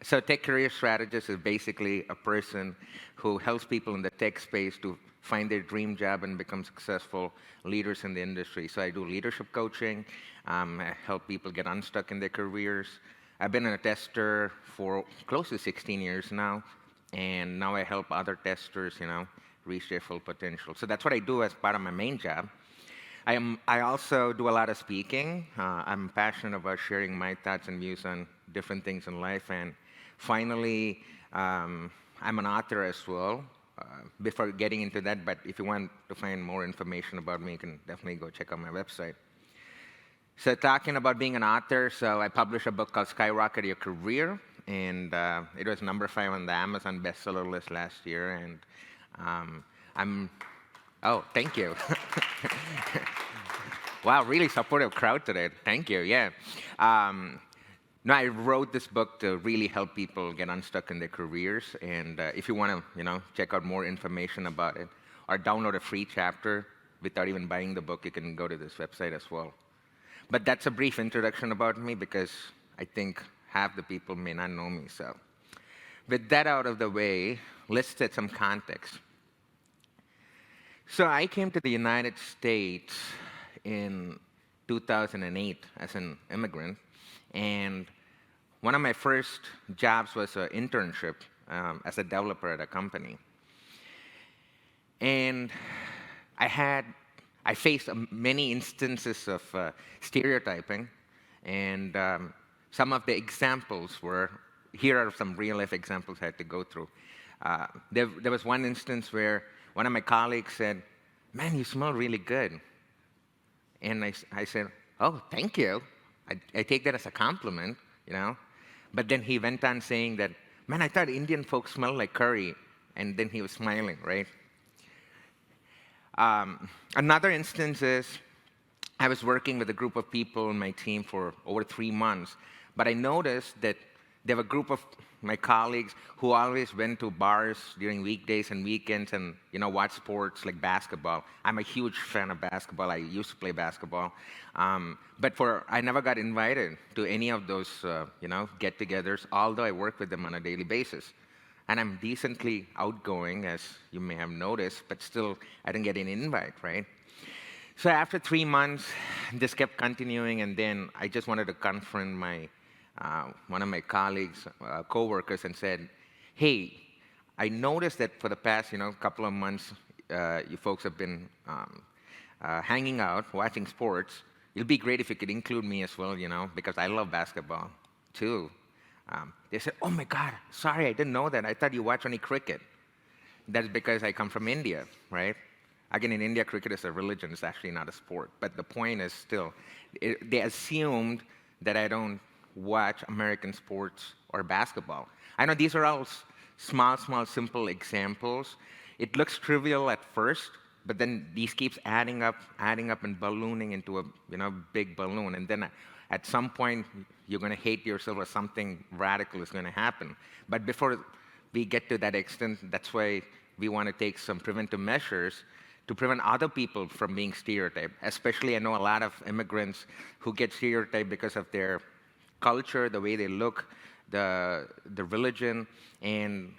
So tech career strategist is basically a person who helps people in the tech space to find their dream job and become successful leaders in the industry. So I do leadership coaching, I help people get unstuck in their careers. I've been a tester for close to 16 years now, and now I help other testers, reach their full potential. So that's what I do as part of my main job. I also do a lot of speaking. I'm passionate about sharing my thoughts and views on different things in life. And finally, I'm an author as well. Before getting into that, but if you want to find more information about me, you can definitely go check out my website. So talking about being an author, so I published a book called Skyrocket Your Career, and it was #5 on the Amazon bestseller list last year. And oh, thank you. Wow, really supportive crowd today. Thank you, yeah. No, I wrote this book to really help people get unstuck in their careers. And if you want to, check out more information about it or download a free chapter without even buying the book, you can go to this website as well. But that's a brief introduction about me because I think half the people may not know me. So with that out of the way, let's set some context. So I came to the United States in 2008 as an immigrant. And one of my first jobs was an internship as a developer at a company. And I faced many instances of stereotyping. And some of the examples were, here are some real life examples I had to go through. There was one instance where one of my colleagues said, "Man, you smell really good." And I said, "Oh, thank you. I take that as a compliment, But then he went on saying that, "Man, I thought Indian folks smell like curry." And then he was smiling, right? Another instance is I was working with a group of people in my team for over 3 months, but I noticed that there were a group of my colleagues who always went to bars during weekdays and weekends and watch sports like basketball. I'm a huge fan of basketball. I used to play basketball, but I never got invited to any of those get-togethers. Although I work with them on a daily basis, and I'm decently outgoing, as you may have noticed, but still I didn't get an invite, right? So after 3 months, this kept continuing, and then I just wanted to confront one of my colleagues, coworkers, and said, "Hey, I noticed that for the past, couple of months, you folks have been hanging out, watching sports. It'd be great if you could include me as well, because I love basketball too." They said, "Oh my God, sorry, I didn't know that. I thought you watch only cricket." That's because I come from India, right? Again, in India, cricket is a religion. It's actually not a sport. But the point is still, they assumed that I don't watch American sports or basketball. I know these are all small, simple examples. It looks trivial at first, but then these keeps adding up and ballooning into a big balloon. And then at some point, you're going to hate yourself or something radical is going to happen. But before we get to that extent, that's why we want to take some preventive measures to prevent other people from being stereotyped. Especially, I know a lot of immigrants who get stereotyped because of their culture, the way they look, the religion, and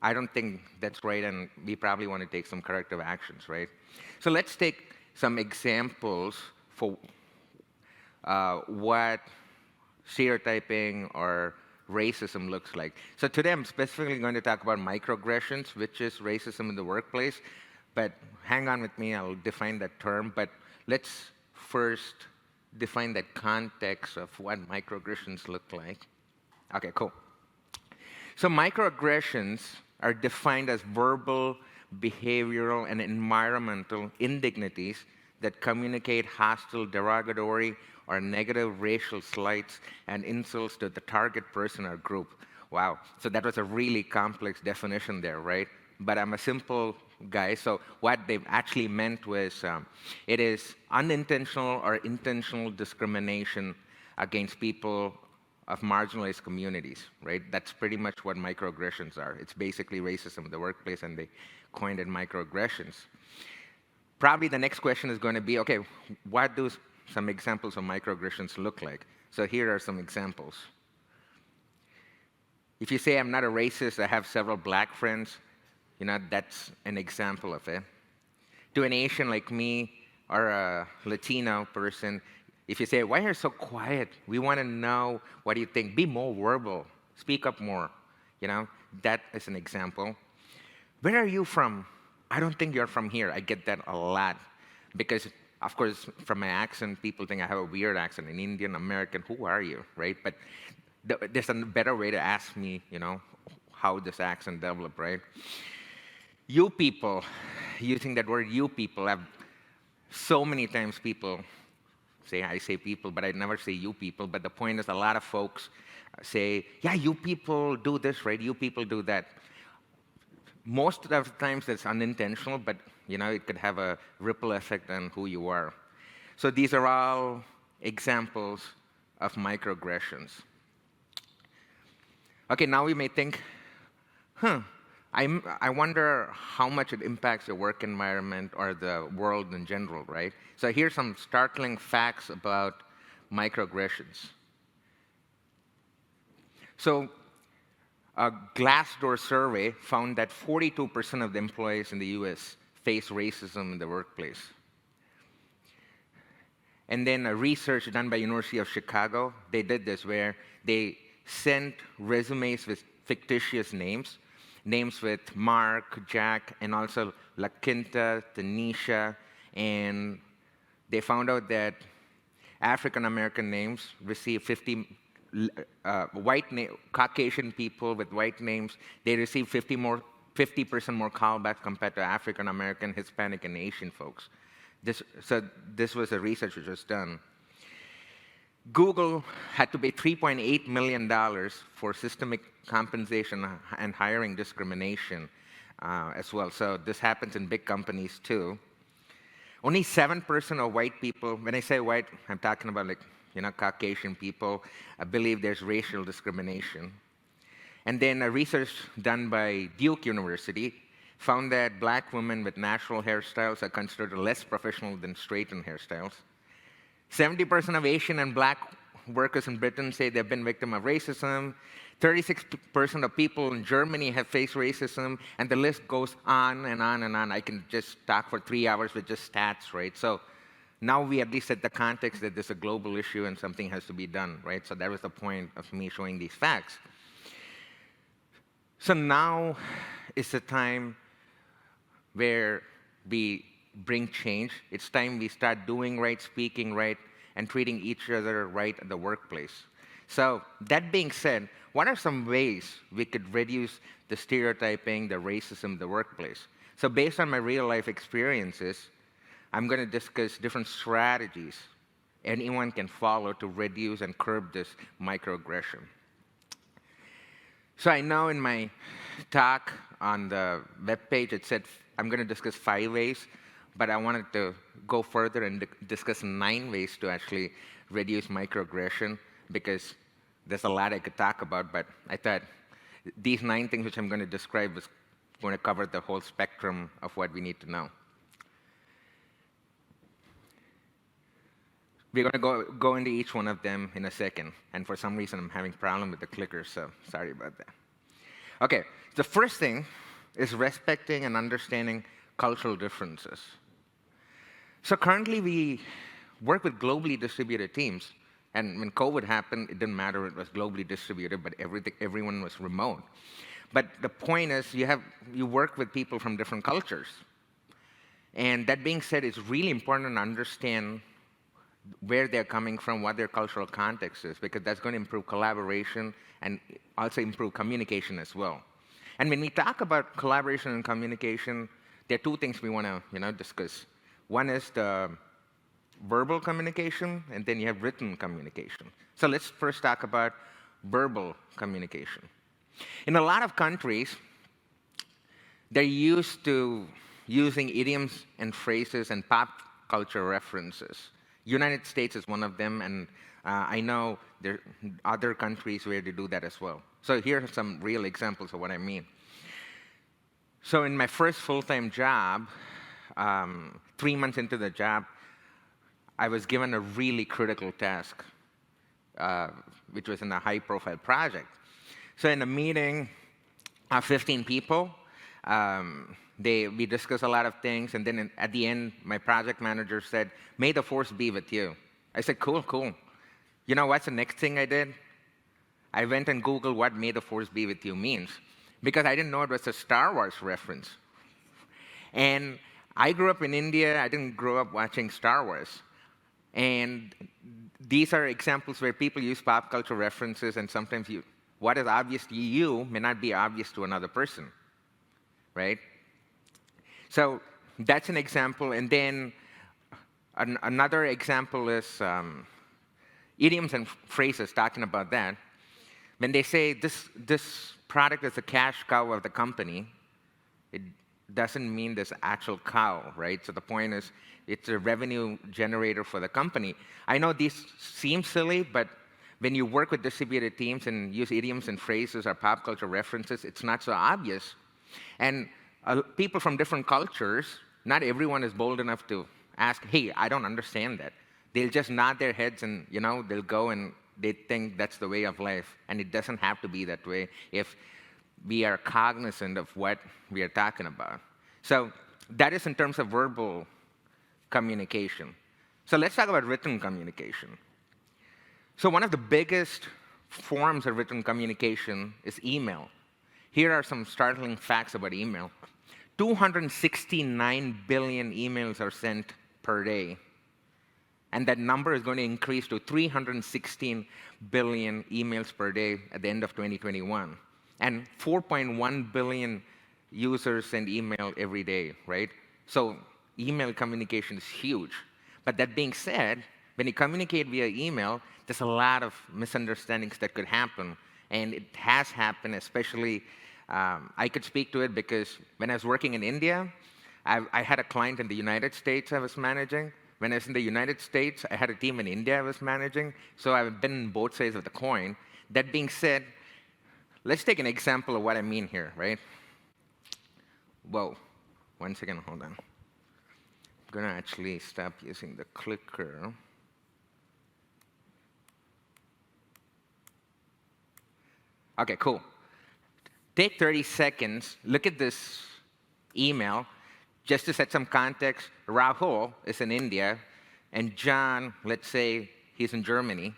I don't think that's right, and we probably want to take some corrective actions, right? So let's take some examples for what stereotyping or racism looks like. So today I'm specifically going to talk about microaggressions, which is racism in the workplace, but hang on with me, I'll define that term, but let's first define that context of what microaggressions look like. Okay, cool. So microaggressions are defined as verbal, behavioral, and environmental indignities that communicate hostile, derogatory, or negative racial slights and insults to the target person or group. Wow, so that was a really complex definition there, right? But I'm a simple guy, so what they actually meant was it is unintentional or intentional discrimination against people of marginalized communities, right? That's pretty much what microaggressions are. It's basically racism in the workplace, and they coined it microaggressions. Probably the next question is going to be, okay, what do some examples of microaggressions look like? So here are some examples. If you say I'm not a racist, I have several black friends, that's an example of it. To an Asian like me or a Latino person, if you say, why are you so quiet? We want to know what you think. Be more verbal. Speak up more. That is an example. Where are you from? I don't think you're from here. I get that a lot. Because, of course, from my accent, people think I have a weird accent. An Indian, American, who are you, right? But there's a better way to ask me, how this accent developed, right? You people, using that word you people, have so many times people say, I say people, but I never say you people. But the point is a lot of folks say, yeah, you people do this, right? You people do that. Most of the times that's unintentional, but it could have a ripple effect on who you are. So these are all examples of microaggressions. Okay, now we may think, I wonder how much it impacts your work environment or the world in general, right? So here's some startling facts about microaggressions. So a Glassdoor survey found that 42% of the employees in the US face racism in the workplace. And then a research done by University of Chicago, they did this where they sent resumes with fictitious names with Mark, Jack, and also La Quinta, Tanisha, and they found out that African American names receive Caucasian people with white names, they receive 50% more callbacks compared to African American, Hispanic, and Asian folks. So this was a research which was done. Google had to pay $3.8 million for systemic compensation and hiring discrimination as well. So this happens in big companies too. Only 7% of white people, when I say white, I'm talking about Caucasian people, believe there's racial discrimination. And then a research done by Duke University found that black women with natural hairstyles are considered less professional than straightened hairstyles. 70% of Asian and black workers in Britain say they've been victim of racism. 36% of people in Germany have faced racism, and the list goes on and on and on. I can just talk for 3 hours with just stats, right? So now we at least set the context that this is a global issue and something has to be done, right? So that was the point of me showing these facts. So now is the time where we bring change. It's time we start doing right, speaking right, and treating each other right at the workplace. So that being said, what are some ways we could reduce the stereotyping, the racism in the workplace? So based on my real life experiences, I'm going to discuss different strategies anyone can follow to reduce and curb this microaggression. So I know in my talk on the webpage it said I'm going to discuss 5 ways, but I wanted to go further and discuss 9 ways to actually reduce microaggression, because there's a lot I could talk about, but I thought these 9 things which I'm going to describe is going to cover the whole spectrum of what we need to know. We're going to go into each one of them in a second, and for some reason I'm having a problem with the clicker, so sorry about that. Okay, the first thing is respecting and understanding cultural differences. So currently we work with globally distributed teams, and when COVID happened, it didn't matter, it was globally distributed, but everyone was remote. But the point is, you work with people from different cultures. And that being said, it's really important to understand where they're coming from, what their cultural context is, because that's going to improve collaboration and also improve communication as well. And when we talk about collaboration and communication, there are 2 things we want to discuss. One is the verbal communication, and then you have written communication. So let's first talk about verbal communication. In a lot of countries, they're used to using idioms and phrases and pop culture references. United States is one of them, and I know there are other countries where they do that as well. So here are some real examples of what I mean. So in my first full-time job, 3 months into the job, I was given a really critical task, which was in a high-profile project. So in a meeting of 15 people, we discussed a lot of things, and then at the end, my project manager said, "May the force be with you." I said, "Cool, cool." You know what's the next thing I did? I went and Googled what "May the force be with you" means, because I didn't know it was a Star Wars reference. And I grew up in India. I didn't grow up watching Star Wars. And these are examples where people use pop culture references, and sometimes what is obvious to you may not be obvious to another person, right? So that's an example. And then another example is idioms and phrases, talking about that. When they say this product is a cash cow of the company, it doesn't mean this actual cow, right? So the point is, it's a revenue generator for the company. I know these seem silly, but when you work with distributed teams and use idioms and phrases or pop culture references, it's not so obvious. And people from different cultures, not everyone is bold enough to ask, "Hey, I don't understand that." They'll just nod their heads and, they'll go and they think that's the way of life. And it doesn't have to be that way if we are cognizant of what we are talking about. So that is in terms of verbal communication. So let's talk about written communication. So one of the biggest forms of written communication is email. Here are some startling facts about email. 269 billion emails are sent per day. And that number is going to increase to 316 billion emails per day at the end of 2021. And 4.1 billion users send email every day, right? So email communication is huge. But that being said, when you communicate via email, there's a lot of misunderstandings that could happen. And it has happened, especially, I could speak to it because when I was working in India, I had a client in the United States I was managing. When I was in the United States, I had a team in India I was managing. So I've been on both sides of the coin. That being said, let's take an example of what I mean here, right? Whoa, 1 second, hold on. I'm going to actually stop using the clicker. Okay, cool. Take 30 seconds, look at this email. Just to set some context, Rahul is in India, and John, let's say he's in Germany,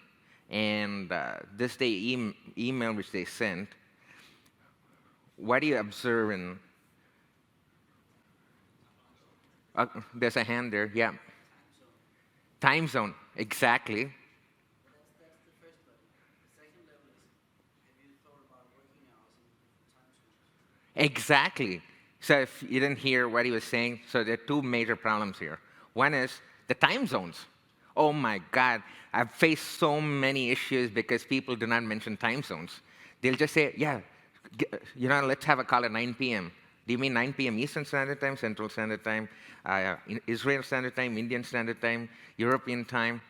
and this day email which they sent, what do you observe in? There's a hand there, yeah. Time zone, exactly. That's the first level. The second level is, have you thought about working hours in different time zones? Exactly. So if you didn't hear what he was saying, so there are two major problems here. One is the time zones. Oh my God, I've faced so many issues because people do not mention time zones. They'll just say, yeah, let's have a call at 9 p.m. Do you mean 9 p.m. Eastern Standard Time, Central Standard Time, Israel Standard Time, Indian Standard Time, European Time?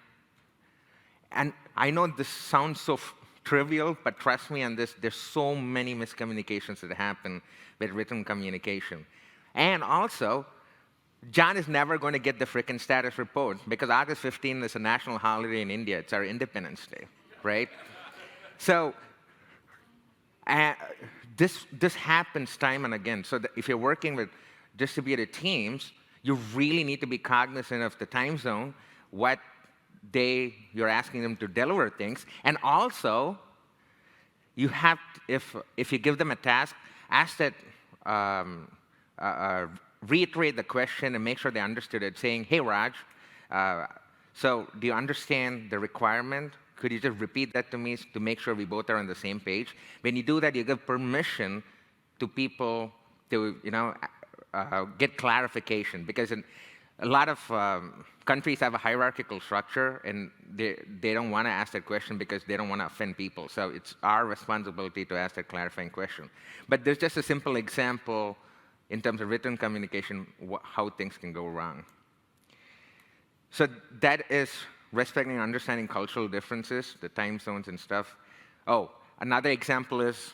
And I know this sounds so trivial, but trust me on this, there's so many miscommunications that happen with written communication. And also, John is never going to get the frickin' status report because August 15th is a national holiday in India. It's our Independence Day, right? So this happens time and again. So if you're working with distributed teams, you really need to be cognizant of the time zone, what day you're asking them to deliver things, and also you have to, if you give them a task, ask that reiterate the question and make sure they understood it, saying, "Hey Raj, so do you understand the requirement? Could you just repeat that to me to make sure we both are on the same page?" When you do that, you give permission to people to get clarification, because a lot of countries have a hierarchical structure, and they don't want to ask that question because they don't want to offend people. So it's our responsibility to ask that clarifying question. But there's just a simple example in terms of written communication, how things can go wrong. So that is respecting and understanding cultural differences, the time zones and stuff. Oh, another example is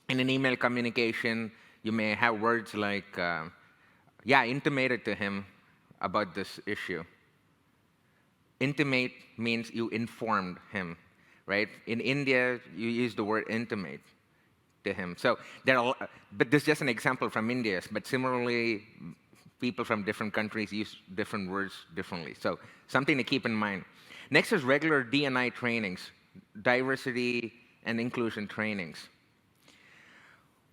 in an email communication, you may have words like, yeah, intimated to him about this issue. Intimate means you informed him, right? In India, you use the word intimate. to him. So there are, but this is just an example from India. But similarly, people from different countries use different words differently. So something to keep in mind. Next is regular D&I trainings, diversity and inclusion trainings.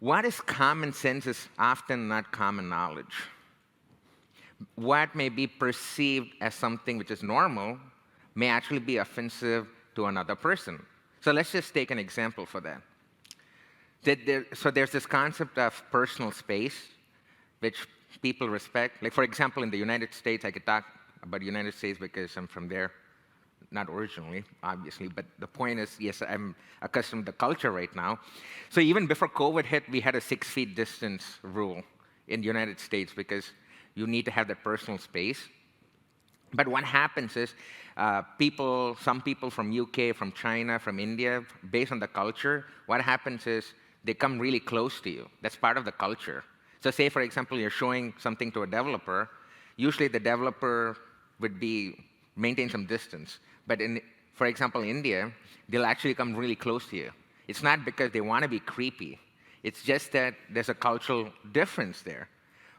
What is common sense is often not common knowledge. What may be perceived as something which is normal may actually be offensive to another person. So let's just take an example for that. So there's this concept of personal space, which people respect. Like, for example, in the United States, I could talk about the United States because I'm from there. Not originally, obviously, but the point is, yes, I'm accustomed to the culture right now. So even before COVID hit, we had a 6 feet distance rule in the United States because you need to have that personal space. But what happens is some people from UK, from China, from India, based on the culture, what happens is they come really close to you. That's part of the culture. So say, for example, you're showing something to a developer. Usually the developer would maintain some distance. But for example, in India, they'll actually come really close to you. It's not because they want to be creepy. It's just that there's a cultural difference there.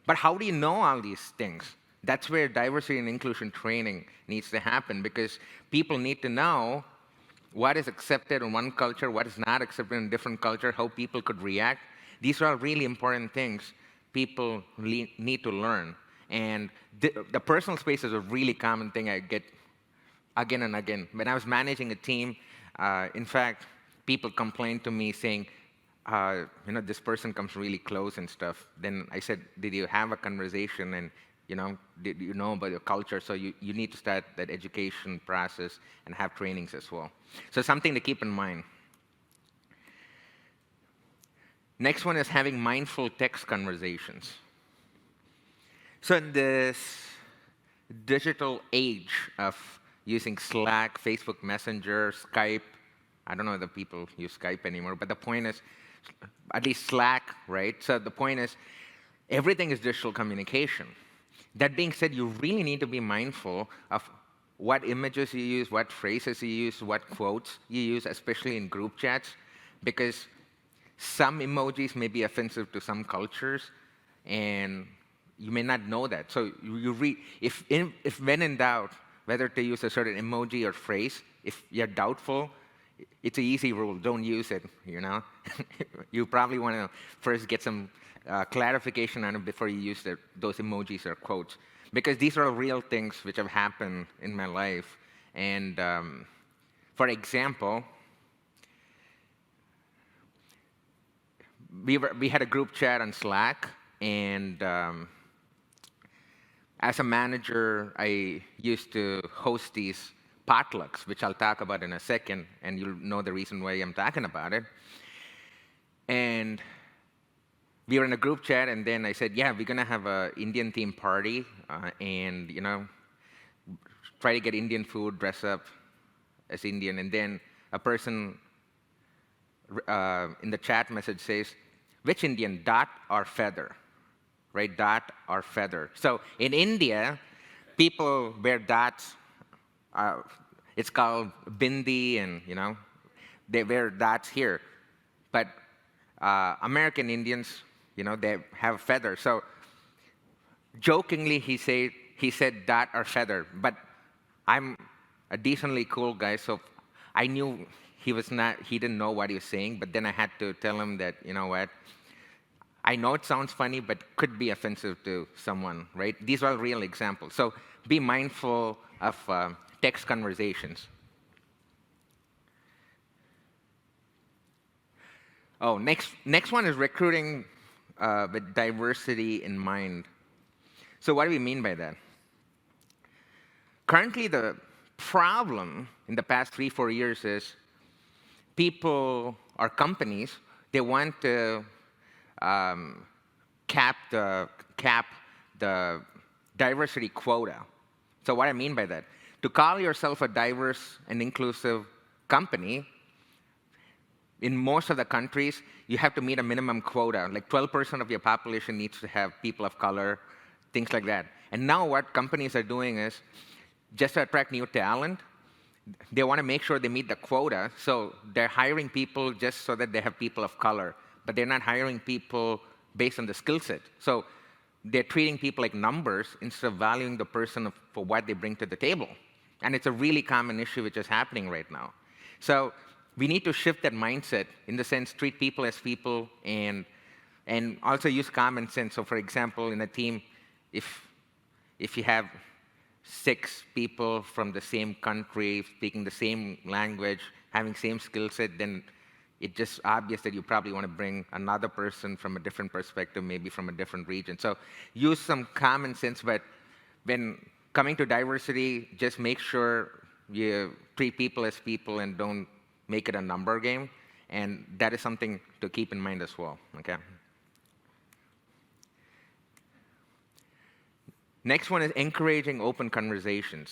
But how do you know all these things? That's where diversity and inclusion training needs to happen, because people need to know what is accepted in one culture, what is not accepted in a different culture, how people could react. These are all really important things people need to learn. And the personal space is a really common thing I get again and again. When I was managing a team, in fact, people complained to me saying, this person comes really close and stuff. Then I said, did you have a conversation, and did you know about your culture? So you need to start that education process and have trainings as well. So something to keep in mind. Next one is having mindful text conversations. So in this digital age of using Slack, Facebook Messenger, Skype, I don't know if people use Skype anymore, but the point is, at least Slack, right? So the point is, everything is digital communication. That being said, you really need to be mindful of what images you use, what phrases you use, what quotes you use, especially in group chats, because some emojis may be offensive to some cultures, and you may not know that. So if when in doubt, whether to use a certain emoji or phrase, if you're doubtful, it's an easy rule. Don't use it, You probably want to first get some clarification on it before you use those emojis or quotes. Because these are real things which have happened in my life. And for example, we had a group chat on Slack, and as a manager, I used to host these Potlucks, which I'll talk about in a second, and you'll know the reason why I'm talking about it. And we were in a group chat, and then I said, yeah, we're going to have an Indian theme party, and, try to get Indian food, dress up as Indian. And then a person in the chat message says, which Indian, dot or feather? Right, dot or feather. So in India, people wear dots. It's called bindi, and they wear dots here. But American Indians, they have feathers. So jokingly, he said dot or feather. But I'm a decently cool guy, so I knew he didn't know what he was saying. But then I had to tell him that, what, I know it sounds funny, but could be offensive to someone, right? These are all real examples. So be mindful of text conversations. Oh, next one is recruiting with diversity in mind. So what do we mean by that? Currently, the problem in the past 3-4 years is people or companies, they want to cap the diversity quota. So what I mean by that, to call yourself a diverse and inclusive company, in most of the countries, you have to meet a minimum quota. Like 12% of your population needs to have people of color, things like that. And now what companies are doing is, just to attract new talent, they want to make sure they meet the quota, so they're hiring people just so that they have people of color. but they're not hiring people based on the skill set. So they're treating people like numbers instead of valuing the person for what they bring to the table. And it's a really common issue which is happening right now. So we need to shift that mindset, in the sense, treat people as people, and also use common sense. So for example, in a team, if you have 6 people from the same country, speaking the same language, having same skill set, then it's just obvious that you probably want to bring another person from a different perspective, maybe from a different region. So use some common sense, but when coming to diversity, just make sure you treat people as people and don't make it a number game. And that is something to keep in mind as well, okay? Next one is encouraging open conversations.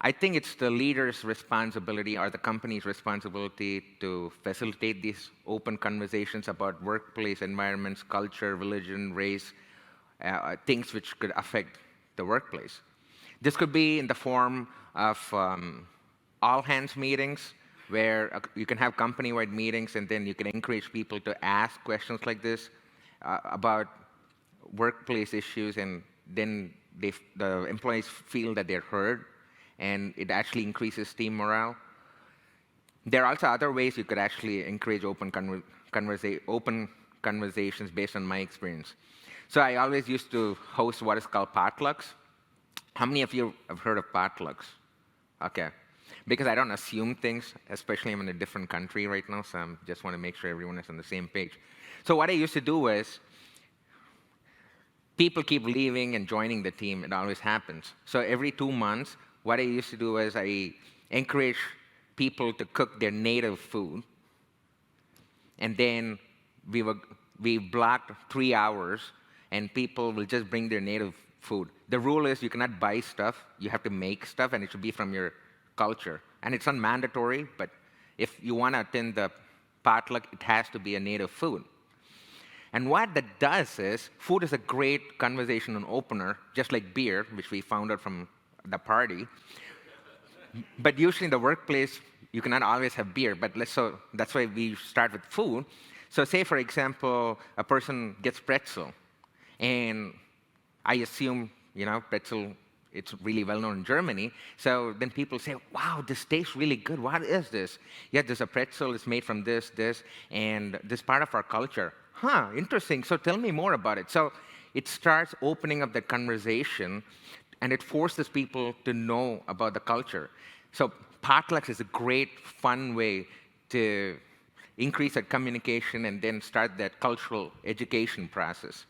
I think it's the leader's responsibility or the company's responsibility to facilitate these open conversations about workplace environments, culture, religion, race, things which could affect the workplace. This could be in the form of all-hands meetings, where you can have company-wide meetings, and then you can encourage people to ask questions like this about workplace issues, and then the employees feel that they're heard, and it actually increases team morale. There are also other ways you could actually encourage open conversations based on my experience. So I always used to host what is called Potlucks. How many of you have heard of Potlucks? Okay. Because I don't assume things, especially I'm in a different country right now, so I just want to make sure everyone is on the same page. So what I used to do is, people keep leaving and joining the team. It always happens. So every 2 months, what I used to do is I encourage people to cook their native food, and then we blocked 3 hours, and people will just bring their native food. The rule is you cannot buy stuff. You have to make stuff, and it should be from your culture. And it's not mandatory, but if you want to attend the potluck, it has to be a native food. And what that does is, food is a great conversation opener, just like beer, which we found out from the party. But usually in the workplace, you cannot always have beer, but so that's why we start with food. So say, for example, a person gets pretzel, and I assume, pretzel, it's really well known in Germany. So then people say, wow, this tastes really good. What is this? Yeah, there's a pretzel. It's made from this, and this part of our culture. Huh, interesting. So tell me more about it. So it starts opening up the conversation, and it forces people to know about the culture. So Potlucks is a great, fun way to increase that communication and then start that cultural education process.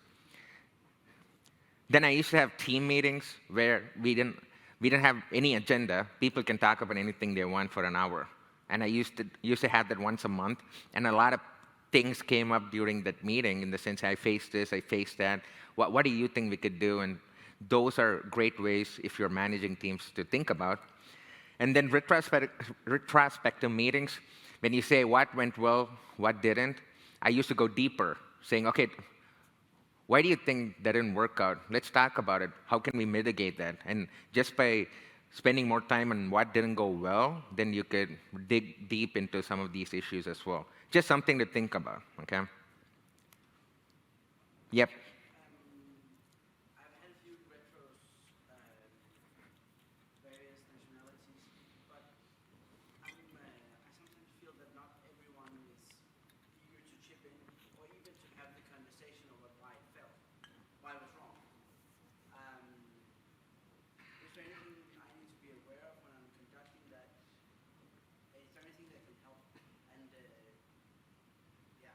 Then I used to have team meetings where we didn't have any agenda. People can talk about anything they want for an hour. And I used to have that once a month, and a lot of things came up during that meeting, in the sense, I faced this, I faced that. What do you think we could do? And those are great ways, if you're managing teams, to think about. And then retrospective meetings, when you say what went well, what didn't, I used to go deeper, saying, okay, why do you think that didn't work out? Let's talk about it. How can we mitigate that? And just by spending more time on what didn't go well, then you could dig deep into some of these issues as well. Just something to think about, okay? Yep. I've had a few retros, various nationalities, but I sometimes feel that not everyone is eager to chip in, or even to have the conversation about why it felt, why it was wrong. Is there anything I need to be aware of when I'm conducting that? Is there anything that can help? And yeah.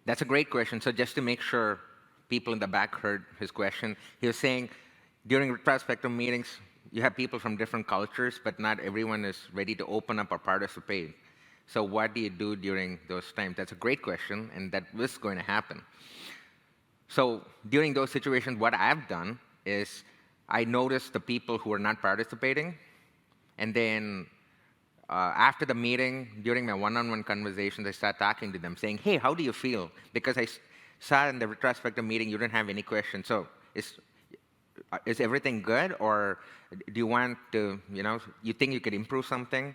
That's a great question. So just to make sure people in the back heard his question, he was saying, during retrospective meetings, you have people from different cultures, but not everyone is ready to open up or participate. So what do you do during those times? That's a great question, and that was going to happen. So during those situations, what I've done is I noticed the people who are not participating, and then after the meeting, during my one-on-one conversations, I start talking to them, saying, hey, how do you feel? Because I saw in the retrospective meeting you didn't have any questions. So is everything good, or do you want to, you think you could improve something?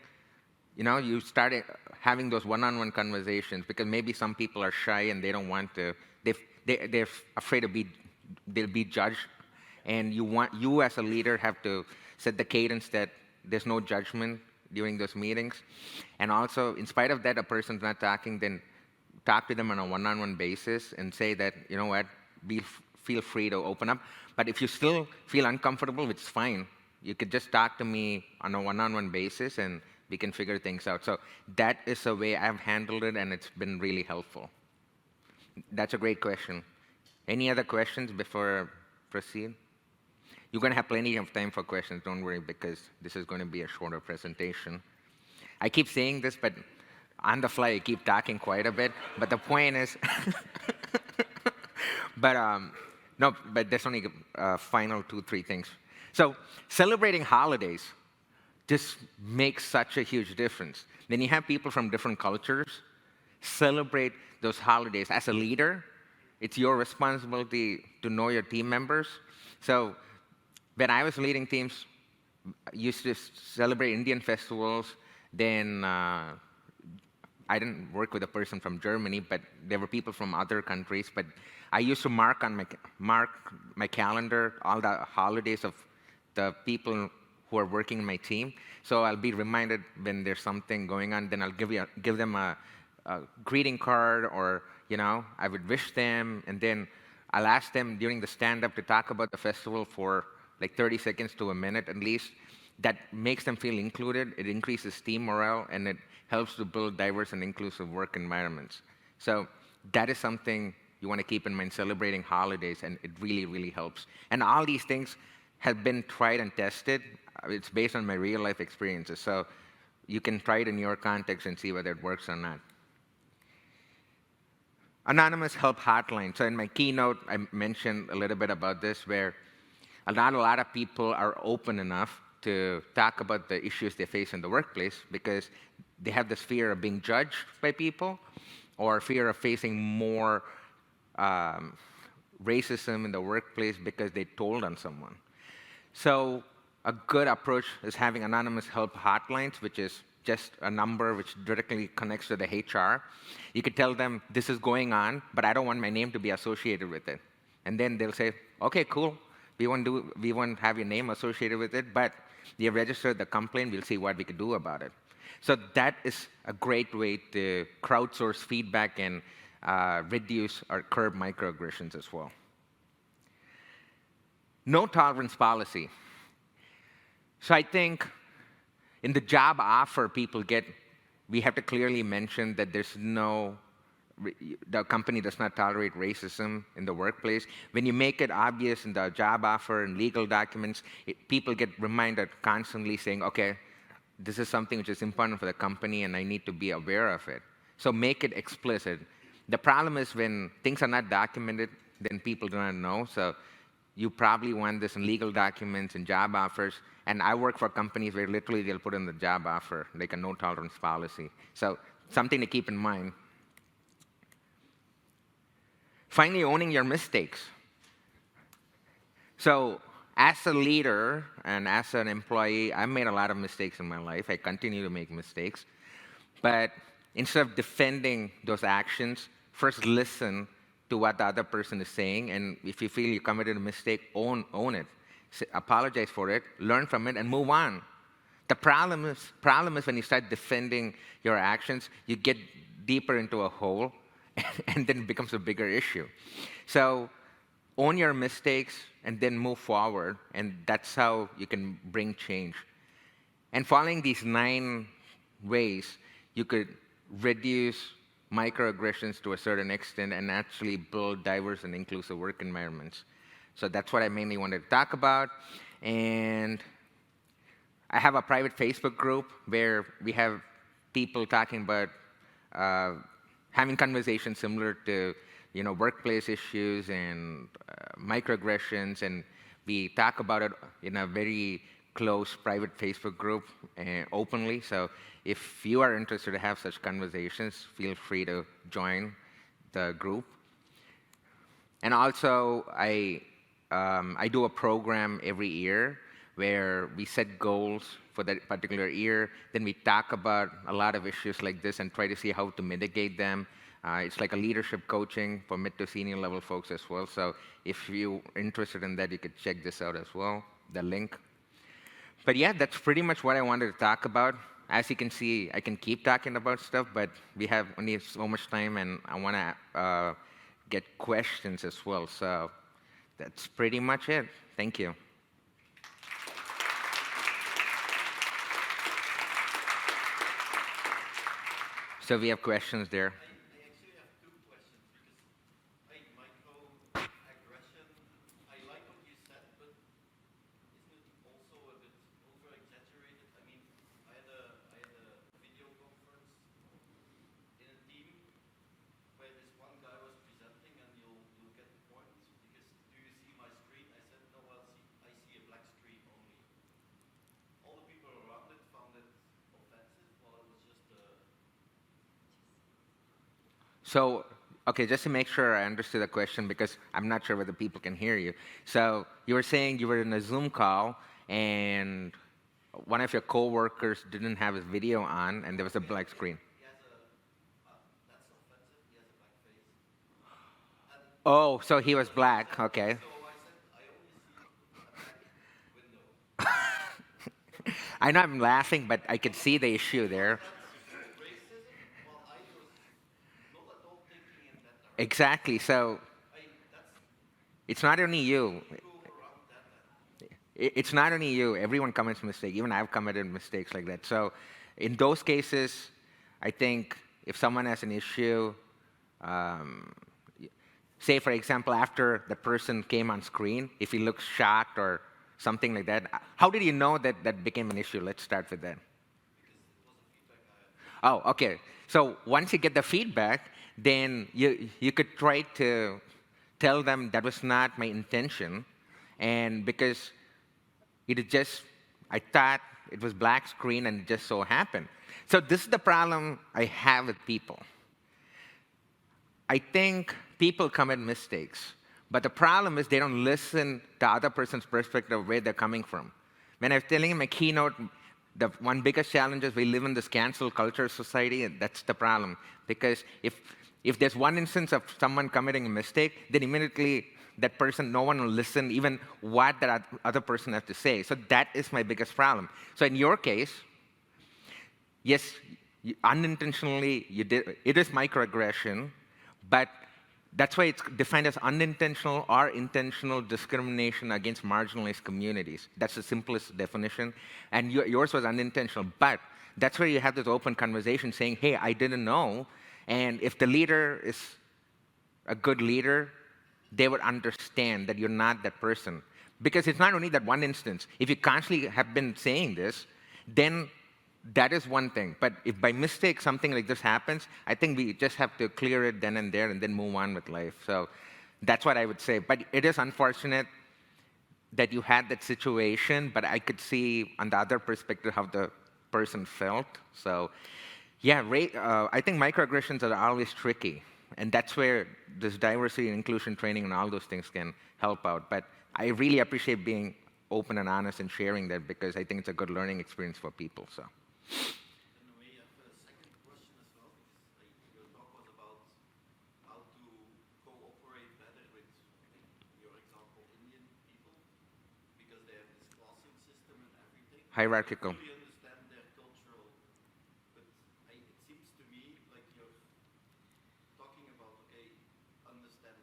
you start having those one-on-one conversations, because maybe some people are shy and they don't want to, they're afraid they'll be judged. And you as a leader have to set the cadence that there's no judgment during those meetings. And also, in spite of that, a person's not talking, then talk to them on a one-on-one basis and say that, you know what, feel free to open up. But if you still feel uncomfortable, which is fine, you could just talk to me on a one-on-one basis and we can figure things out. So that is a way I've handled it, and it's been really helpful. That's a great question. Any other questions before I proceed? You're going to have plenty of time for questions, don't worry, because this is going to be a shorter presentation. I keep saying this, but on the fly, I keep talking quite a bit. But the point is, no, but there's only final 2-3 things. So celebrating holidays just makes such a huge difference. Then you have people from different cultures celebrate those holidays. As a leader, it's your responsibility to know your team members. So when I was leading teams, I used to celebrate Indian festivals. Then I didn't work with a person from Germany, but there were people from other countries. But I used to mark my calendar all the holidays of the people who are working in my team. So I'll be reminded when there's something going on. Then I'll give them a greeting card, or I would wish them, and then I'll ask them during the stand-up to talk about the festival for like 30 seconds to a minute at least. That makes them feel included. It increases team morale, and it helps to build diverse and inclusive work environments. So that is something you want to keep in mind, celebrating holidays, and it really, really helps. And all these things have been tried and tested. It's based on my real-life experiences. So you can try it in your context and see whether it works or not. Anonymous help hotline. So in my keynote, I mentioned a little bit about this, where not a lot of people are open enough to talk about the issues they face in the workplace, because they have this fear of being judged by people, or fear of facing more racism in the workplace because they told on someone. So a good approach is having anonymous help hotlines, which is just a number which directly connects to the HR. You could tell them, this is going on, but I don't want my name to be associated with it. And then they'll say, okay, cool. We won't have your name associated with it, but you have registered the complaint. We'll see what we could do about it. So that is a great way to crowdsource feedback and reduce or curb microaggressions as well. No tolerance policy. So I think in the job offer people get, we have to clearly mention that the company does not tolerate racism in the workplace. When you make it obvious in the job offer and legal documents, people get reminded constantly saying, okay, this is something which is important for the company and I need to be aware of it. So make it explicit. The problem is when things are not documented, then people do not know. So you probably want this in legal documents and job offers. And I work for companies where literally they'll put in the job offer, like a no tolerance policy. So something to keep in mind. Finally, owning your mistakes. So as a leader and as an employee, I've made a lot of mistakes in my life. I continue to make mistakes. But instead of defending those actions, first listen to what the other person is saying. And if you feel you committed a mistake, own it. Apologize for it, learn from it, and move on. The problem is when you start defending your actions, you get deeper into a hole, and then it becomes a bigger issue. So own your mistakes and then move forward, and that's how you can bring change. And following these 9 ways, you could reduce microaggressions to a certain extent and actually build diverse and inclusive work environments. So that's what I mainly wanted to talk about. And I have a private Facebook group where we have people talking about having conversations similar to workplace issues and microaggressions, and we talk about it in a very close private Facebook group openly. So if you are interested to have such conversations, feel free to join the group. And also, I do a program every year where we set goals for that particular year. Then we talk about a lot of issues like this and try to see how to mitigate them. It's like a leadership coaching for mid to senior level folks as well. So if you're interested in that, you could check this out as well, the link. But yeah, that's pretty much what I wanted to talk about. As you can see, I can keep talking about stuff, but we have only so much time, and I want to get questions as well. So that's pretty much it. Thank you. So we have questions there. I actually have two questions because microaggression, I like what you said, but isn't it also a bit over-exaggerated? I mean, I had a video conference in a team where this one guy was presenting, and you'll get the point, because do you see my screen? I said, no, I see a black screen only. All the people around it found it offensive, while it was just a So, okay, just to make sure I understood the question, because I'm not sure whether people can hear you. So you were saying you were in a Zoom call, and one of your coworkers didn't have his video on, and there was a black screen. He has that's offensive. He has a black face. And Oh, so he was black. Okay. so I said, I only see a black window. I know I'm laughing, but I could see the issue there. That's racism, while I was not at all thinking in that direction. Exactly. So That's it's not only you. people around that. It's not only you. Everyone commits mistakes. Even I've committed mistakes like that. So in those cases, I think if someone has an issue, say, for example, after the person came on screen, if he looks shocked or something like that, how did you know that that became an issue? Let's start with that. Oh, okay. So once you get the feedback, then you could try to tell them that was not my intention, and because it is just, I thought it was black screen and it just so happened. So this is the problem I have with people. I think people commit mistakes, but the problem is they don't listen to other person's perspective of where they're coming from. When I was telling in my keynote, the one biggest challenge is we live in this cancel culture society, and that's the problem. Because if there's one instance of someone committing a mistake, then immediately that person, no one will listen even what that other person has to say. So that is my biggest problem. So in your case, yes, unintentionally you did, it is microaggression, but that's why it's defined as unintentional or intentional discrimination against marginalized communities. That's the simplest definition. And yours was unintentional, but that's where you have this open conversation saying, hey, I didn't know. And if the leader is a good leader, they would understand that you're not that person. Because it's not only that one instance. If you constantly have been saying this, then that is one thing. But if by mistake something like this happens, I think we just have to clear it then and there and then move on with life. So that's what I would say. But it is unfortunate that you had that situation, but I could see on the other perspective how the person felt. So yeah, I think microaggressions are always tricky. And that's where this diversity and inclusion training and all those things can help out. But I really appreciate being open and honest and sharing that, because I think it's a good learning experience for people. So. In a way, I have a second question as well. Your talk was about how to cooperate better with, your example, Indian people, because they have this classing system and everything. Hierarchical. I fully understand their cultural, but it seems to me like you're talking about, okay, understand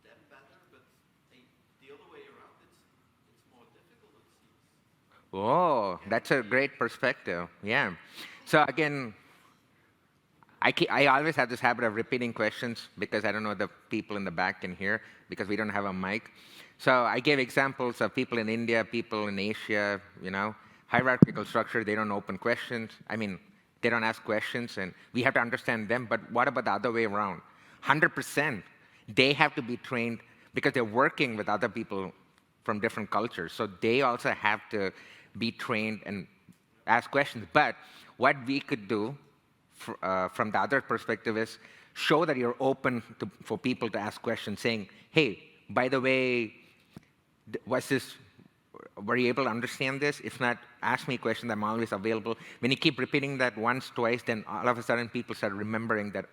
them better, but the other way around, it's more difficult, it seems. Oh, that's a great perspective. Yeah. So again, I always have this habit of repeating questions because I don't know the people in the back can hear, because we don't have a mic. So I gave examples of people in India, people in Asia, hierarchical structure, they don't open questions. I mean, they don't ask questions, and we have to understand them. But what about the other way around? 100%. They have to be trained because they're working with other people from different cultures. So they also have to be trained and ask questions. But what we could do from the other perspective is show that you're open for people to ask questions, saying, hey, by the way, was this were you able to understand this? If not, ask me a question. I'm always available. When you keep repeating that once, twice, then all of a sudden people start remembering that,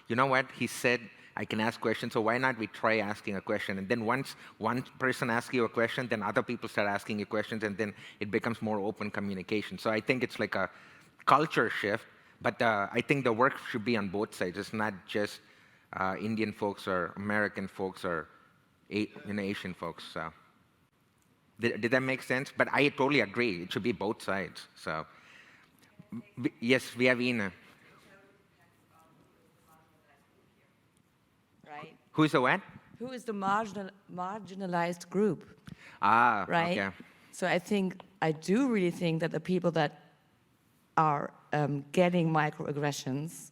you know what? He said I can ask questions, so why not we try asking a question? And then once one person asks you a question, then other people start asking you questions, and then it becomes more open communication. So I think it's like a culture shift, but I think the work should be on both sides. It's not just Indian folks or American folks or Asian folks. So. Did that make sense? But I totally agree. It should be both sides. So, yes, we have Ina. Right? Who is the what? Who is the marginalized group? Right? Okay. So I do really think that the people that are getting microaggressions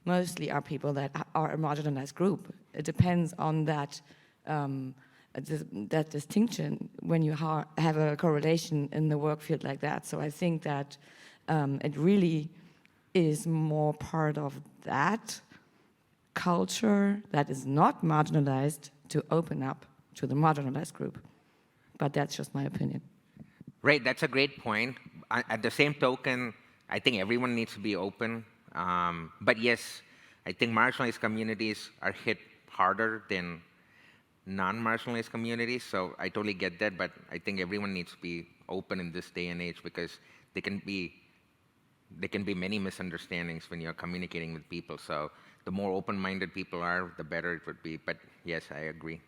mostly are people that are a marginalized group. It depends on that that distinction when you have a correlation in the work field like that. So I think that it really is more part of that culture that is not marginalized to open up to the marginalized group. But that's just my opinion. Right, that's a great point. At the same token, I think everyone needs to be open. But yes, I think marginalized communities are hit harder than non-marginalized communities, so I totally get that, but I think everyone needs to be open in this day and age because there can be many misunderstandings when you're communicating with people. So the more open-minded people are, the better it would be. But yes, I agree.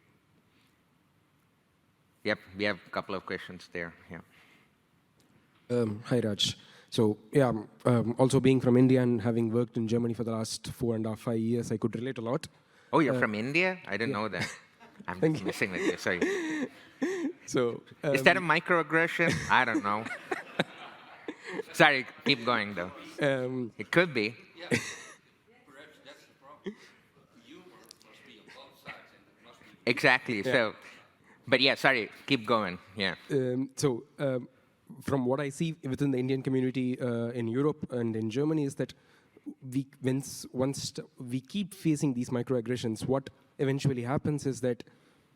Yep, we have a couple of questions there. Yeah. Hi, Raj. So yeah, also being from India and having worked in Germany for the last 4.5, 5 years, I could relate a lot. Oh, you're from India? I didn't know that. I'm just messing with you, sorry. So is that a microaggression? I don't know. Sorry, keep going though. It could be. Yeah, perhaps that's the problem. Humor must be on both sides, and it must be. Exactly. Yeah. So, but yeah, sorry, keep going. Yeah. From what I see within the Indian community in Europe and in Germany is that once we keep facing these microaggressions, what eventually happens is that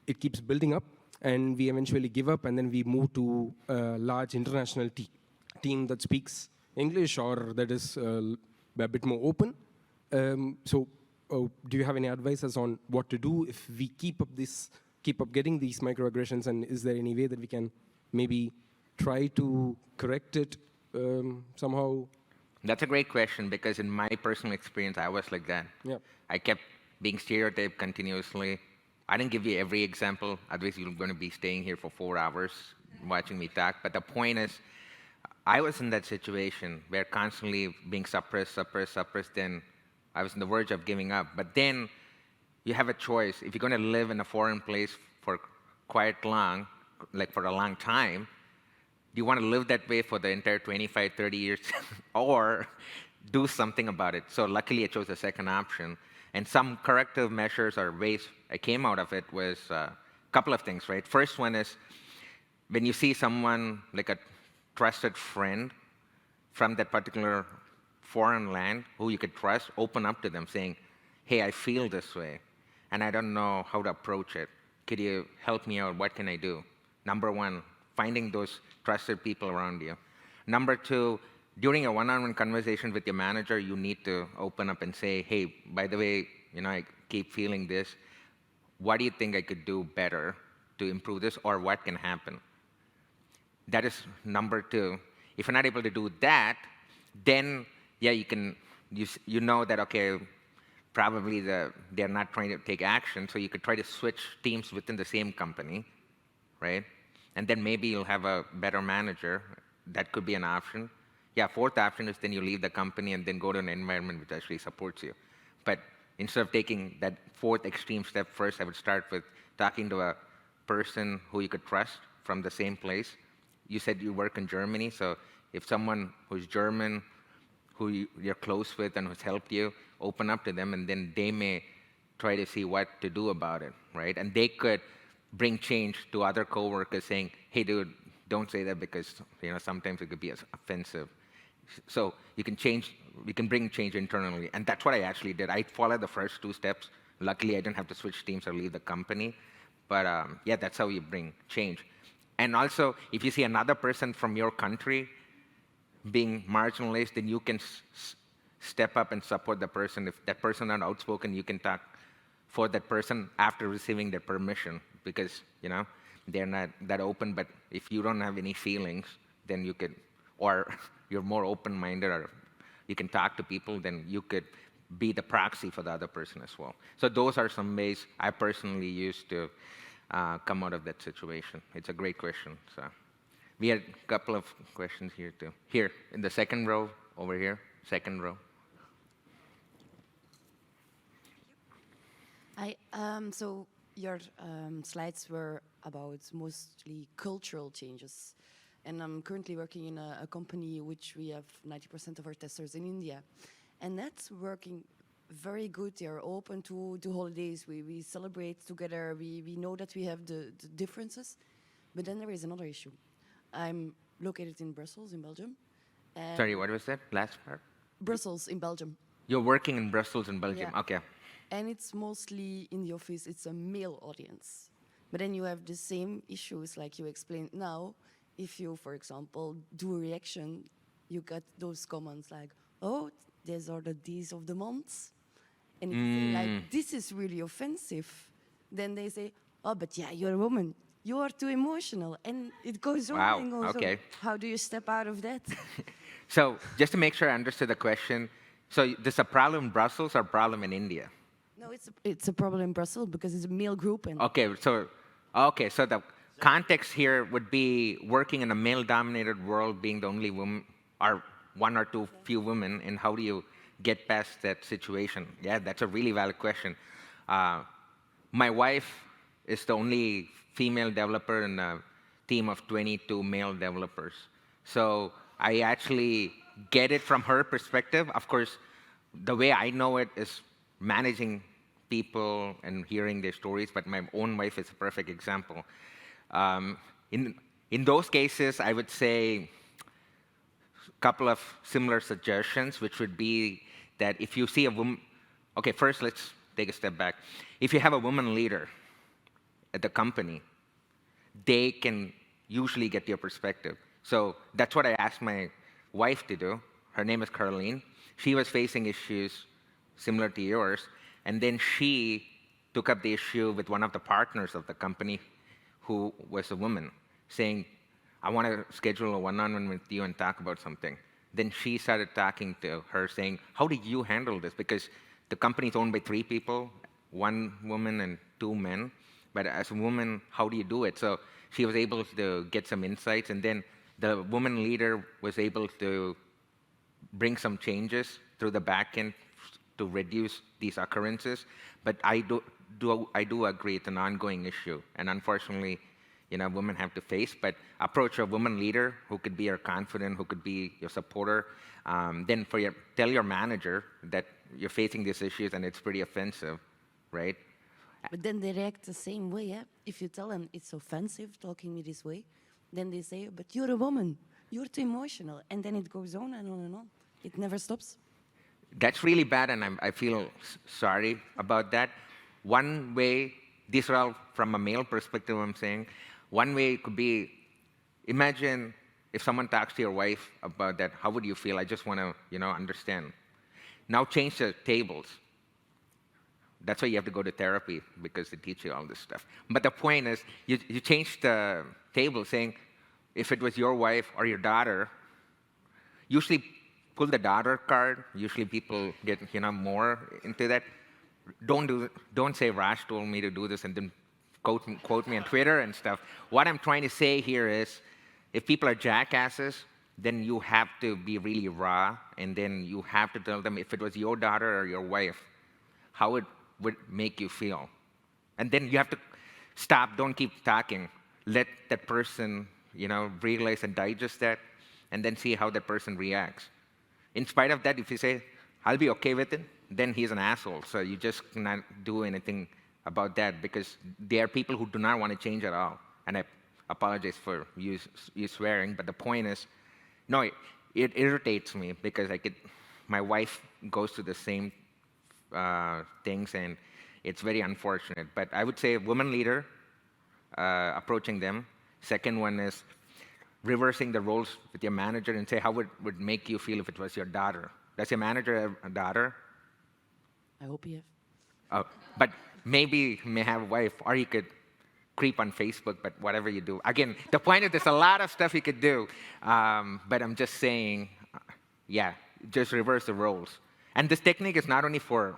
it keeps building up and we eventually give up and then we move to a large international team that speaks English or that is a bit more open. Do you have any advices on what to do if we keep up getting these microaggressions, and is there any way that we can maybe try to correct it somehow? That's a great question because in my personal experience, I was like that. Yeah. I kept being stereotyped continuously. I didn't give you every example, otherwise you're going to be staying here for 4 hours watching me talk. But the point is, I was in that situation where constantly being suppressed, then I was on the verge of giving up. But then you have a choice. If you're going to live in a foreign place for quite long, like for a long time, do you want to live that way for the entire 25, 30 years, or do something about it? So luckily I chose the second option. And some corrective measures or ways I came out of it was a couple of things, right? First one is when you see someone like a trusted friend from that particular foreign land who you could trust, open up to them saying, hey, I feel this way, and I don't know how to approach it. Could you help me out? What can I do? Number one, finding those trusted people around you. Number two, during a one-on-one conversation with your manager, you need to open up and say, hey, by the way, I keep feeling this. What do you think I could do better to improve this, or what can happen? That is number two. If you're not able to do that, then, yeah, you know that, okay, probably they're not trying to take action, so you could try to switch teams within the same company, right? And then maybe you'll have a better manager. That could be an option. Yeah, fourth option is then you leave the company and then go to an environment which actually supports you. But instead of taking that fourth extreme step first, I would start with talking to a person who you could trust from the same place. You said you work in Germany, so if someone who's German, who you're close with and who's helped you, open up to them, and then they may try to see what to do about it, right? And they could bring change to other coworkers saying, hey, dude, don't say that because sometimes it could be offensive. So we can bring change internally. And that's what I actually did. I followed the first two steps. Luckily, I didn't have to switch teams or leave the company. But yeah, that's how you bring change. And also, if you see another person from your country being marginalized, then you can step up and support the person. If that person is not outspoken, you can talk for that person after receiving their permission, because they're not that open. But if you don't have any feelings, then you could, or you're more open-minded, or you can talk to people, then you could be the proxy for the other person as well. So those are some ways I personally use to come out of that situation. It's a great question. So we had a couple of questions here too. Here in the second row, over here, second row. Hi. So your slides were about mostly cultural changes. And I'm currently working in a company which we have 90% of our testers in India. And that's working very good. They are open to holidays. We celebrate together. We know that we have the differences. But then there is another issue. I'm located in Brussels, in Belgium. And Sorry, what was that last part? Brussels, in Belgium. You're working in Brussels in Belgium. Yeah. Okay. And it's mostly in the office, it's a male audience. But then you have the same issues like you explained now. If you, for example, do a reaction, you get those comments like, oh, these are the days of the months. And if you say, like, this is really offensive, then they say, oh, but yeah, you're a woman. You are too emotional. And it goes on Wow, and goes on. okay. How do you step out of that? So just to make sure I understood the question, so this is a problem in Brussels or a problem in India? No, it's a problem in Brussels because it's a male group. And Okay, so the context here would be working in a male-dominated world, being the only woman, or one or two few women, and how do you get past that situation? Yeah, that's a really valid question. My wife is the only female developer in a team of 22 male developers. So I actually get it from her perspective. Of course, the way I know it is managing people and hearing their stories, but my own wife is a perfect example. In those cases, I would say a couple of similar suggestions, which would be that if you see a woman, okay, first let's take a step back. If you have a woman leader at the company, they can usually get your perspective. So that's what I asked my wife to do. Her name is Caroline. She was facing issues similar to yours, and then she took up the issue with one of the partners of the company who was a woman, saying, I want to schedule a one-on-one with you and talk about something. Then she started talking to her, saying, how did you handle this? Because the company is owned by 3 people, 1 woman and 2 men. But as a woman, how do you do it? So she was able to get some insights, and then the woman leader was able to bring some changes through the back end to reduce these occurrences. But I do agree it's an ongoing issue, and unfortunately, women have to face. But approach a woman leader who could be your confidant, who could be your supporter. Then tell your manager that you're facing these issues and it's pretty offensive, right? But then they react the same way. Yeah? If you tell them it's offensive talking me this way, then they say, but you're a woman, you're too emotional. And then it goes on and on and on. It never stops. That's really bad, and I feel sorry about that. One way, these are all from a male perspective, I'm saying. One way could be, imagine if someone talks to your wife about that, how would you feel? I just want to, understand. Now change the tables. That's why you have to go to therapy, because they teach you all this stuff. But the point is, you change the table saying, if it was your wife or your daughter, usually pull the daughter card. Usually people get more into that. Don't say Raj told me to do this and then quote me on Twitter and stuff. What I'm trying to say here is, if people are jackasses, then you have to be really raw, and then you have to tell them if it was your daughter or your wife, how it would make you feel. And then you have to stop, don't keep talking. Let that person, realize and digest that, and then see how that person reacts. In spite of that, if you say, I'll be okay with it, then he's an asshole. So you just cannot do anything about that, because there are people who do not want to change at all. And I apologize for you swearing, but the point is, no, it irritates me, because my wife goes through the same things, and it's very unfortunate. But I would say a woman leader, approaching them, Second one is reversing the roles with your manager and say how it would make you feel if it was your daughter. Does your manager have a daughter? I hope you have. Oh, but maybe he may have a wife, or you could creep on Facebook, but whatever you do. Again, the point is there's a lot of stuff you could do, but I'm just saying, yeah, just reverse the roles. And this technique is not only for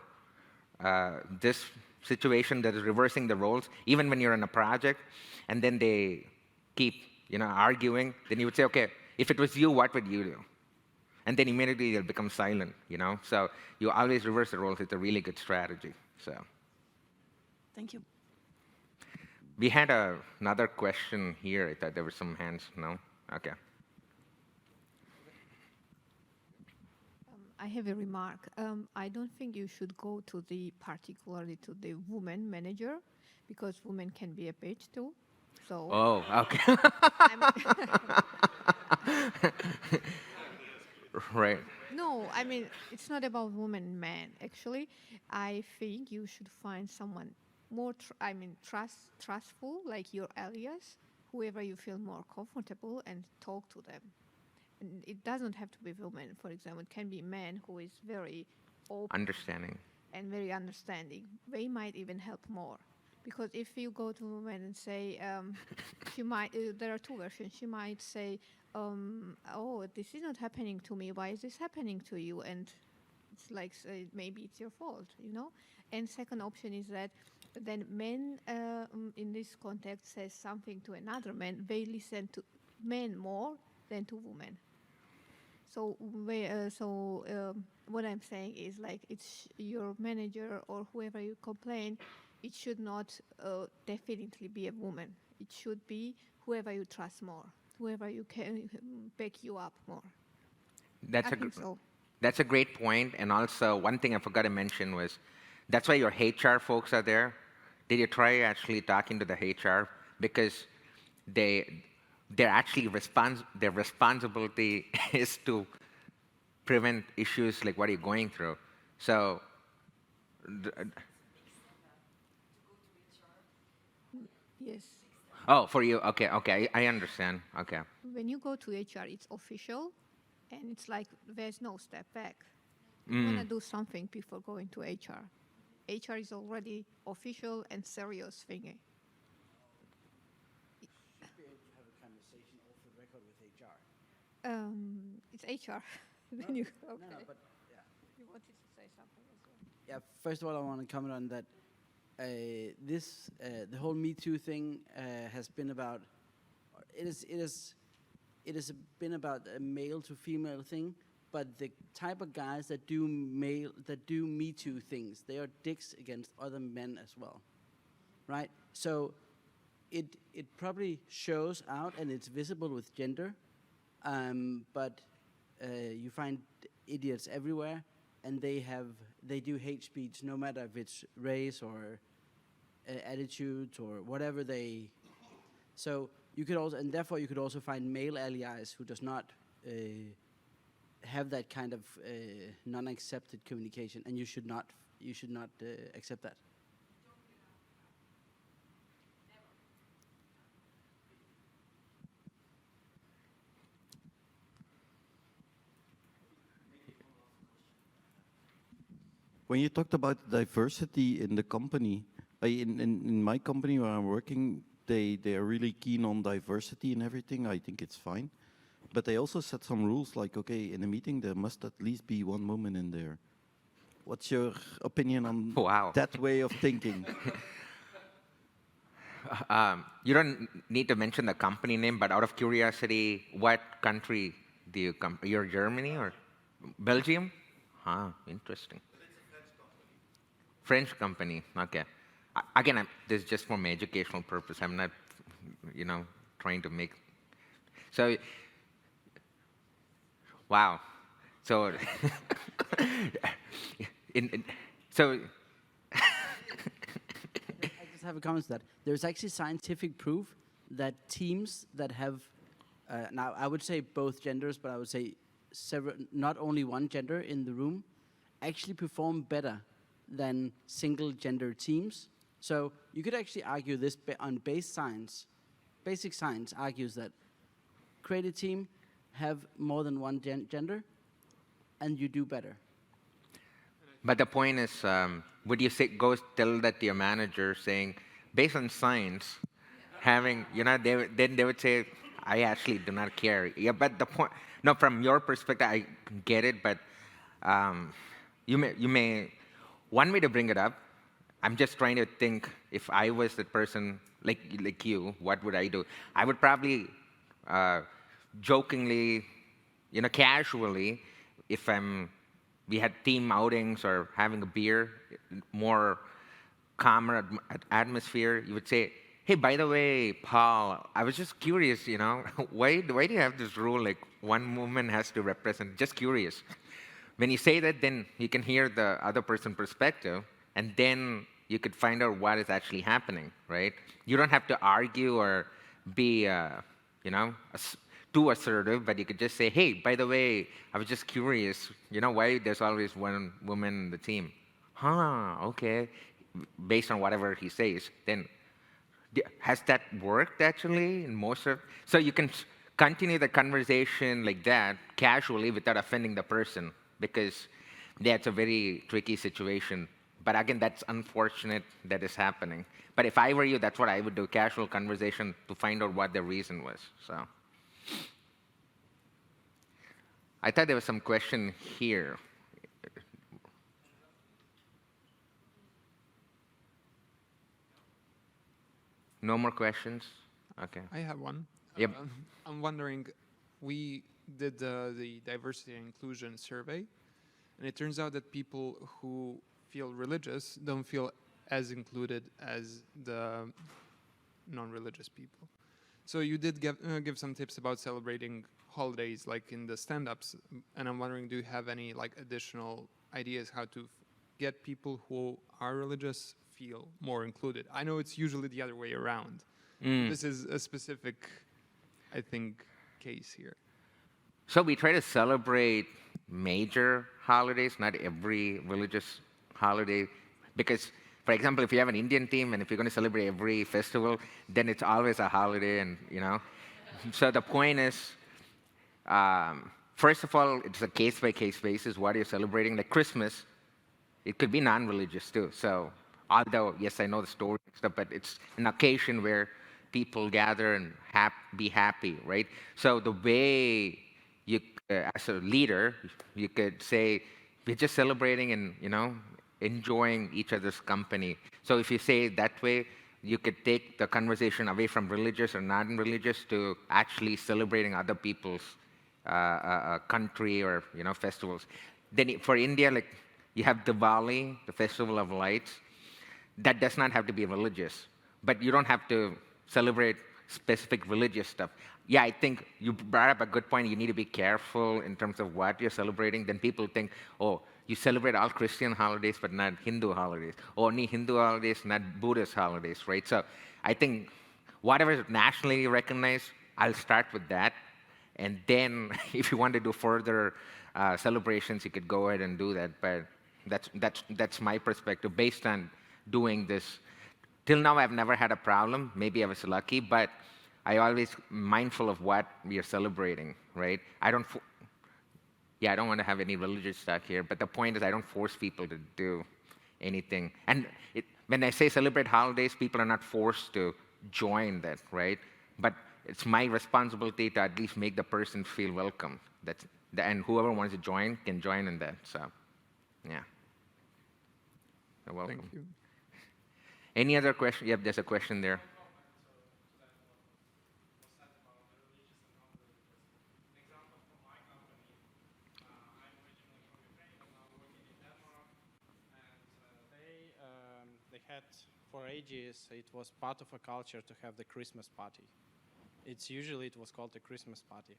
this situation that is reversing the roles, even when you're in a project, and then they keep arguing, then you would say, okay, if it was you, what would you do? And then immediately they'll become silent, So you always reverse the roles. It's a really good strategy. So. Thank you. We had another question here. I thought there were some hands. No? Okay. I have a remark. I don't think you should go to particularly to the woman manager, because women can be a bitch too. So. Oh, okay. Right. No, I mean, it's not about woman and man. Actually, I think you should find someone more, trustful, like your alias, whoever you feel more comfortable, and talk to them. And it doesn't have to be women, for example. It can be man who is very open. Understanding. And very understanding. They might even help more. Because if you go to a woman and say, she might, there are two versions. She might say, oh, this is not happening to me. Why is this happening to you? And it's like, maybe it's your fault, And second option is that then men in this context says something to another man. They listen to men more than to women. So, what I'm saying is, like, it's your manager or whoever you complain, it should not definitely be a woman. It should be whoever you trust more, whoever you can back you up more. That's a great point. And also, one thing I forgot to mention was, that's why your HR folks are there. Did you try actually talking to the HR? Because they're actually their responsibility is to prevent issues like what you're going through. So. Yes. Oh, for you, okay, I understand, okay. When you go to HR, it's official, and it's like there's no step back. You want to do something before going to HR. HR is already official and serious thingy. Have a conversation off the record with HR. It's HR. Then you, okay. No, but yeah. You wanted to say something as well. Yeah. First of all, I want to comment on that. The whole Me Too thing has been about. It has been about a male to female thing, but the type of guys that do Me Too things, they are dicks against other men as well, right? So it probably shows out and it's visible with gender, but you find idiots everywhere, and they do hate speech no matter if it's race or attitudes or whatever they. So you could also, and therefore you could also find male allies who does not have that kind of non-accepted communication, and you should not accept that. When you talked about diversity in the company, in my company where I'm working, they are really keen on diversity and everything. I think it's fine. But they also set some rules like, okay, in a meeting there must at least be one woman in there. What's your opinion on that way of thinking? You don't need to mention the company name, but out of curiosity, what country do you come? You're Germany or Belgium? Interesting. French company, okay. Again, this is just for my educational purpose. I'm not, trying to make. So, wow. So, so. I just have a comment to that. There's actually scientific proof that teams that have, now I would say both genders, but I would say not only one gender in the room, actually perform better than single gender teams. So you could actually argue this on base science basic science argues that create a team, have more than one gender, and you do better. But the point is, would you say, go tell that to your manager saying, based on science, having, then they would say, I actually do not care. Yeah, but the point, no, from your perspective, I get it, but you may, one way to bring it up, I'm just trying to think, if I was the person like you, what would I do? I would probably jokingly, casually, if we had team outings or having a beer, more calmer atmosphere, you would say, hey, by the way, Paul, I was just curious, why do you have this rule, like one woman has to represent? Just curious. When you say that, then you can hear the other person's perspective, and then you could find out what is actually happening, right? You don't have to argue or be, too assertive, but you could just say, hey, by the way, I was just curious, why there's always one woman in the team? Huh, okay. Based on whatever he says, then has that worked actually in most of? So you can continue the conversation like that, casually, without offending the person, because that's a very tricky situation. But again, that's unfortunate that is happening. But if I were you, that's what I would do, casual conversation to find out what the reason was, so. I thought there was some question here. No more questions? Okay. I have one. Yep. I'm wondering, we did the diversity and inclusion survey, and it turns out that people who feel religious don't feel as included as the non-religious people. So you did give some tips about celebrating holidays, like in the stand-ups, and I'm wondering, do you have any additional ideas how to get people who are religious feel more included? I know it's usually the other way around. This is a specific, I think, case here. So we try to celebrate major holidays, not every religious holiday, because, for example, if you have an Indian team and if you're going to celebrate every festival, then it's always a holiday, and So the point is, first of all, it's a case-by-case basis. What you're celebrating, like Christmas, it could be non-religious too. So, although yes, I know the story and stuff, but it's an occasion where people gather and be happy, right? So the way you, as a leader, you could say, we're just celebrating and enjoying each other's company. So if you say it that way, you could take the conversation away from religious or non-religious to actually celebrating other people's country or festivals. Then for India, like you have Diwali, the Festival of Lights. That does not have to be religious, but you don't have to celebrate specific religious stuff. Yeah, I think you brought up a good point. You need to be careful in terms of what you're celebrating. Then people think, oh, you celebrate all Christian holidays, but not Hindu holidays. Or only Hindu holidays, not Buddhist holidays, right? So I think whatever is nationally recognized, I'll start with that. And then if you want to do further celebrations, you could go ahead and do that. But that's my perspective based on doing this. Till now, I've never had a problem. Maybe I was lucky, but I always mindful of what we are celebrating, right? I don't want to have any religious stuff here, but the point is I don't force people to do anything. And when I say celebrate holidays, people are not forced to join that, right? But it's my responsibility to at least make the person feel welcome. And whoever wants to join can join in that, so, yeah. You're welcome. Thank you. Any other question? Yep, there's a question there. They had, for ages, it was part of a culture to have the Christmas party. It was called a Christmas party.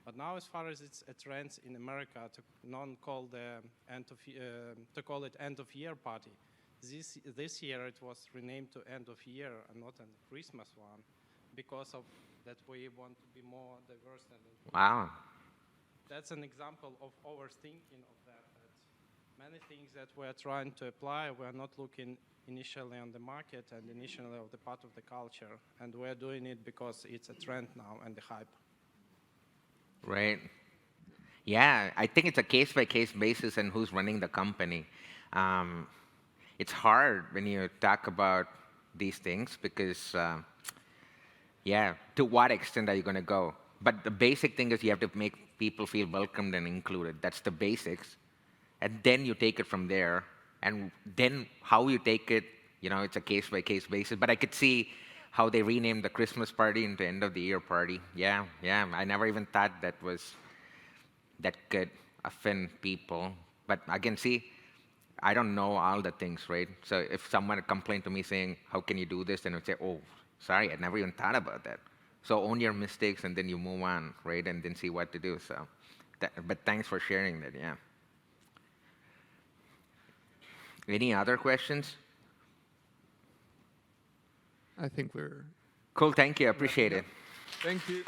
But now, as far as it's a trend in America to call it end of year party, this year it was renamed to end of year and not a Christmas one, because of that we want to be more diverse and inclusive. Wow. That's an example of overthinking of that Many things that we're trying to apply, we're not looking initially on the market and initially of the part of the culture, and we're doing it because it's a trend now and the hype. Right. Yeah, I think it's a case-by-case basis and who's running the company. It's hard when you talk about these things because, yeah, to what extent are you going to go? But the basic thing is you have to make people feel welcomed and included. That's the basics. And then you take it from there. And then how you take it, you know, it's a case-by-case basis. But I could see how they renamed the Christmas party into end of the year party. Yeah, I never even thought that could offend people. But again, see, I don't know all the things, right? So if someone complained to me saying, how can you do this? Then I would say, oh, sorry, I never even thought about that. So own your mistakes and then you move on, right? And then see what to do. So, but thanks for sharing that, yeah. Any other questions? I think we're Cool, thank you, I appreciate it. Thank you.